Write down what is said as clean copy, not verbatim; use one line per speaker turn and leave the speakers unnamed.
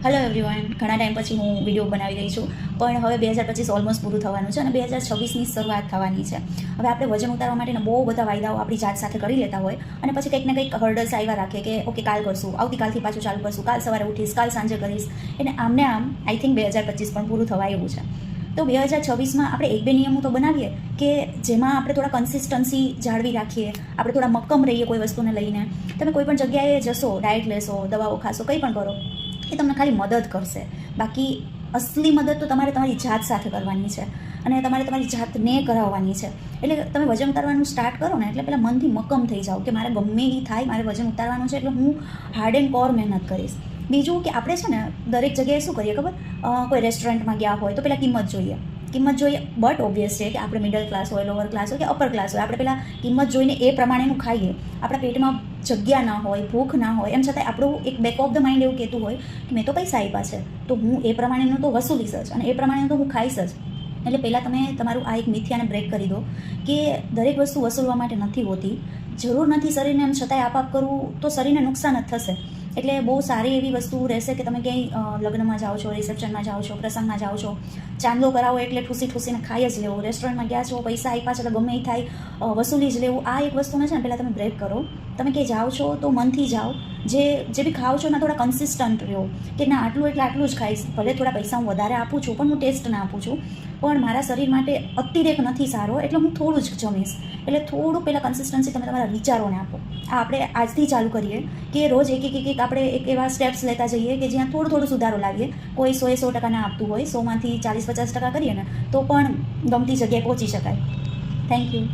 Hello everyone, ઘણા time પછી હું વિડીયો બનાવી રહી છું, પણ હવે 2025 ઓલમોસ્ટ પૂરું થવાનું છે અને 2026ની શરૂઆત થવાની છે. હવે આપણે વજન ઉતારવા માટેના બહુ બધા વાયદાઓ આપણી જાત સાથે કરી લેતા હોય અને પછી કંઈક ને કંઈક હર્ડલ્સ આવ્યા રાખે કે ઓકે કાલ કરશું, આવતીકાલથી પાછું ચાલુ કરશું, કાલ સવારે ઉઠીશ, કાલ સાંજે કરીશ. એટલે આમને આમ આઈ થિંક 2025 પણ પૂરું થવા એવું છે. તો 2026માં આપણે એક બે નિયમો તો બનાવીએ કે જેમાં આપણે થોડા કન્સિસ્ટન્સી જાળવી રાખીએ, આપણે થોડા મક્કમ રહીએ કોઈ વસ્તુને લઈને. તમે કોઈ પણ જગ્યાએ જશો, ડાયટ લેશો, દવાઓ ખાશો, કંઈ પણ કરો, એ તમને ખાલી મદદ કરશે. બાકી અસલી મદદ તો તમારે તમારી જાત સાથે કરવાની છે અને તમારે તમારી જાતને કરાવવાની છે. એટલે તમે વજન ઉતારવાનું સ્ટાર્ટ કરો ને એટલે પહેલાં મનથી મક્કમ થઈ જાઓ કે મારે ગમે એ થાય, મારે વજન ઉતારવાનું છે એટલે હું હાર્ડ એન્ડ કોર મહેનત કરીશ. બીજું કે આપણે છે ને દરેક જગ્યાએ શું કરીએ ખબર, કોઈ રેસ્ટોરન્ટમાં ગયા હોય તો પહેલાં કિંમત જોઈએ. બટ ઓબ્વિયસ છે કે આપણે મિડલ ક્લાસ હોય, લોઅર ક્લાસ હોય કે અપર ક્લાસ હોય, આપણે પહેલાં કિંમત જોઈને એ પ્રમાણેનું ખાઈએ. આપણા પેટમાં જગ્યા ના હોય, ભૂખ ના હોય, એમ છતાં આપણું એક બેક ઓફ ધ માઇન્ડ એવું કહેતું હોય કે મેં તો પૈસા આપ્યા છે તો હું એ પ્રમાણેનું તો વસૂલીશ જ અને એ પ્રમાણેનું તો હું ખાઈશ જ. એટલે પહેલાં તમે તમારું આ એક મિથ્યાને બ્રેક કરી દો કે દરેક વસ્તુ વસૂલવા માટે નથી હોતી. જરૂર નથી શરીરને, એમ છતાંય આપ કરવું તો શરીરને નુકસાન જ થશે. એટલે બહુ સારી એવી વસ્તુ રહેશે કે તમે ક્યાંય લગ્નમાં જાઓ છો, રિસેપ્શનમાં જાઓ છો, પ્રસંગમાં જાઓ છો, ચાંદલો કરાવો એટલે ઠૂસીને ખાઈ જ લેવું. રેસ્ટોરન્ટમાં ગયા છો, પૈસા આપ્યા છે એટલે ગમે એ થાય વસૂલી જ લેવું. આ એક વસ્તુને છે ને પહેલાં તમે બ્રેક કરો. તમે ક્યાંય જાઓ છો તો મનથી જાઓ, જે બી ખાઓ છો એના થોડા કન્સિસ્ટન્ટ રહ્યો કે ના આટલું એટલે આટલું જ ખાઈશ. ભલે થોડા પૈસા હું વધારે આપું છું પણ હું ટેસ્ટ ના આપું છું, પણ મારા શરીર માટે અતિરેક નથી સારો એટલે હું થોડું જ જમીશ. એટલે થોડું પહેલાં કન્સિસ્ટન્સી તમે તમારા વિચારોને આપો. આ આપણે આજથી ચાલુ કરીએ કે રોજ એક આપણે એક એવા સ્ટેપ્સ લેતા જઈએ કે જ્યાં થોડું સુધારો લાવીએ. કોઈ 100% ના આપતું હોય, 100માંથી 40-50% કરીએ ને તો પણ ગમતી જગ્યાએ પહોંચી શકાય. Thank you.